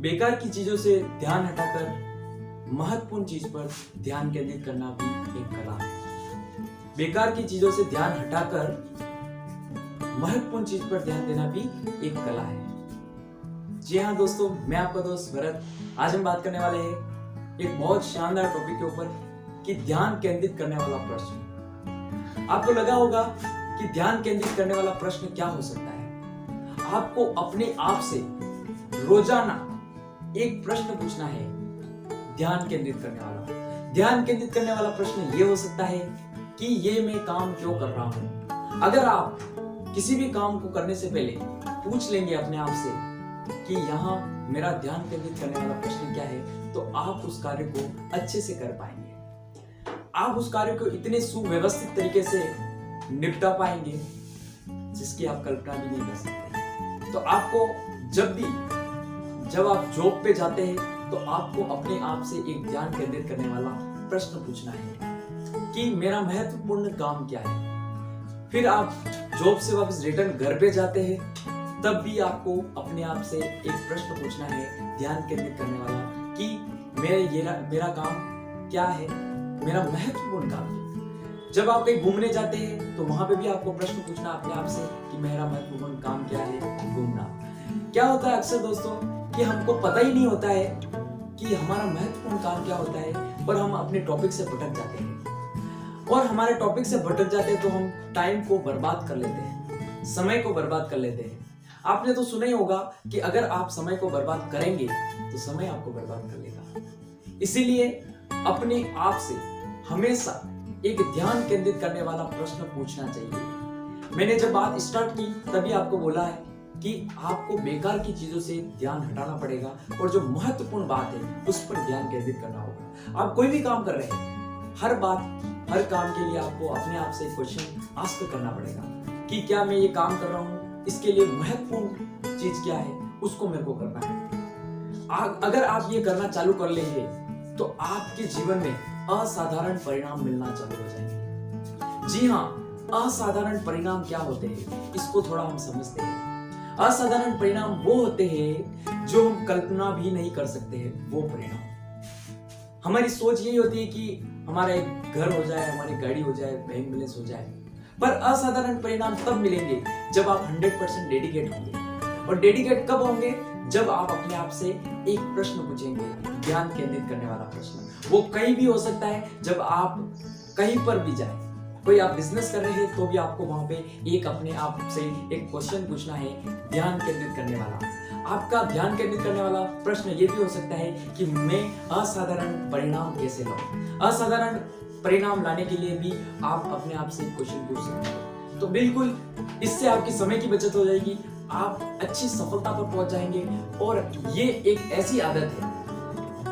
बेकार की चीजों से ध्यान हटाकर महत्वपूर्ण चीज पर ध्यान केंद्रित करना भी एक कला है। बेकार की चीजों से ध्यान हटाकर महत्वपूर्ण चीज पर ध्यान देना भी एक कला है। जी हाँ दोस्तों, मैं आपका दोस्त भरत। आज हम बात करने वाले हैं एक बहुत शानदार टॉपिक के ऊपर कि ध्यान केंद्रित करने वाला प्रश्न। आपको लगा होगा कि ध्यान केंद्रित करने वाला प्रश्न क्या हो सकता है। आपको अपने आप से रोजाना एक प्रश्न पूछना है ध्यान केंद्रित करने वाला। ध्यान केंद्रित करने वाला प्रश्न ये हो सकता है कि ये मैं काम क्यों कर रहा हूं। अगर आप किसी भी काम को करने से पहले पूछ लेंगे अपने आप से कि यहाँ मेरा ध्यान केंद्रित करने वाला प्रश्न क्या है, तो आप उस कार्य को अच्छे से कर पाएंगे। आप उस कार्य को इतने सुव्यवस्थित तरीके से निपटा पाएंगे जिसकी आप कल्पना भी नहीं कर सकते। तो आपको जब आप जॉब पे जाते हैं तो आपको अपने आप से एक ध्यान केंद्रित करने वाला प्रश्न पूछना है कि मेरा महत्वपूर्ण काम क्या है। फिर आप जॉब से वापस रिटर्न घर पे जाते हैं तब भी आपको अपने आप से एक प्रश्न पूछना है ध्यान केंद्रित करने वाला कि मेरा काम क्या है, मेरा महत्वपूर्ण काम है। जब आप कहीं घूमने जाते हैं तो वहां पे भी आपको प्रश्न पूछना अपने आप से कि मेरा महत्वपूर्ण काम क्या है, घूमना। क्या होता है अक्सर दोस्तों कि हमको पता ही नहीं होता है कि हमारा महत्वपूर्ण काम क्या होता है, पर हम अपने टॉपिक से भटक जाते हैं। और हमारे टॉपिक से भटक जाते हैं तो हम टाइम को बर्बाद कर लेते हैं, समय को बर्बाद कर लेते हैं। आपने तो सुना ही होगा कि अगर आप समय को बर्बाद करेंगे तो समय आपको बर्बाद कर लेगा। इसीलिए अपने आप से हमेशा एक ध्यान केंद्रित करने वाला प्रश्न पूछना चाहिए। मैंने जब बात स्टार्ट की तभी आपको बोला है कि आपको बेकार की चीजों से ध्यान हटाना पड़ेगा और जो महत्वपूर्ण बात है उस पर ध्यान केंद्रित करना होगा। आप कोई भी काम कर रहे हैं, हर काम के लिए आपको अपने आप से क्वेश्चन आस्क करना पड़ेगा कि क्या मैं ये काम कर रहा हूँ, इसके लिए महत्वपूर्ण चीज क्या है, उसको मेरे को करना है। अगर आप ये करना चालू कर लेंगे तो आपके जीवन में असाधारण परिणाम मिलना चालू हो जाएंगे। जी हाँ, असाधारण परिणाम क्या होते हैं इसको थोड़ा हम समझते हैं। असाधारण परिणाम वो होते हैं जो हम कल्पना भी नहीं कर सकते हैं। वो परिणाम, हमारी सोच यही होती है कि हमारा एक घर हो जाए, हमारी गाड़ी हो जाए, बैंक बैलेंस हो जाए, पर असाधारण परिणाम तब मिलेंगे जब आप 100% डेडिकेट होंगे। और डेडिकेट कब होंगे? जब आप अपने आप से एक प्रश्न पूछेंगे, ध्यान केंद्रित करने वाला प्रश्न। वो कहीं भी हो सकता है, जब आप कहीं पर भी जाए, कोई आप बिजनेस कर रहे हैं तो भी आपको वहां पे एक अपने आप से एक क्वेश्चन पूछना है ध्यान केंद्रित करने वाला। आपका ध्यान केंद्रित करने वाला प्रश्न ये भी हो सकता है कि मैं असाधारण परिणाम कैसे लाऊं। असाधारण परिणाम लाने के लिए भी आप अपने आप से क्वेश्चन पूछ सकते हैं। तो बिल्कुल इससे आपकी समय की बचत हो जाएगी, आप अच्छी सफलता पर पहुंच जाएंगे। और ये एक ऐसी आदत है,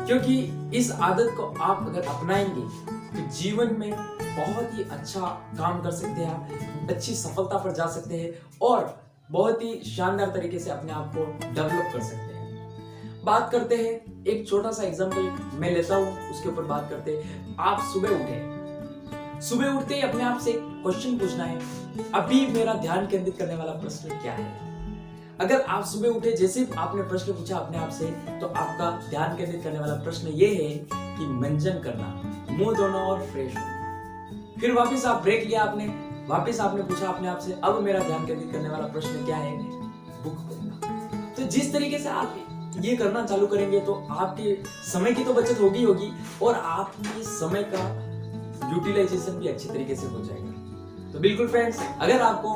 क्योंकि इस आदत को आप अगर अपनाएंगे तो जीवन में बहुत ही अच्छा काम कर सकते हैं, आप अच्छी सफलता पर जा सकते हैं और बहुत ही शानदार तरीके से अपने आप को डेवलप कर सकते हैं। बात करते हैं, एक छोटा सा एग्जांपल मैं लेता हूं, उसके ऊपर बात करते हैं। आप सुबह उठते ही अपने आप से क्वेश्चन पूछना है, अभी मेरा ध्यान केंद्रित करने वाला प्रश्न क्या है। अगर आप सुबह उठे, जैसे आपने प्रश्न पूछा अपने आप से, तो आपका ध्यान केंद्रित करने वाला प्रश्न ये है कि मंजन करना, मुंह धोना और फ्रेश होना। फिर वापस आप ब्रेक लिया, वापस आपने पूछा अपने आप से, अब मेरा ध्यान केंद्रित करने वाला प्रश्न क्या है, बुक पढ़ना। तो जिस तरीके से आप ये करना चालू करेंगे तो आपके समय की तो बचत होगी और आपके समय का यूटिलाइजेशन भी अच्छी तरीके से हो जाएगा। तो बिल्कुल फ्रेंड्स, अगर आपको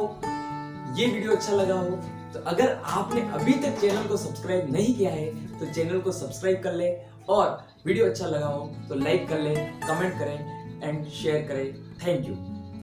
ये वीडियो अच्छा लगा हो, तो अगर आपने अभी तक चैनल को सब्सक्राइब नहीं किया है तो चैनल को सब्सक्राइब कर ले, और वीडियो अच्छा लगा हो तो लाइक कर ले, कमेंट करें एंड शेयर करें। Thank you.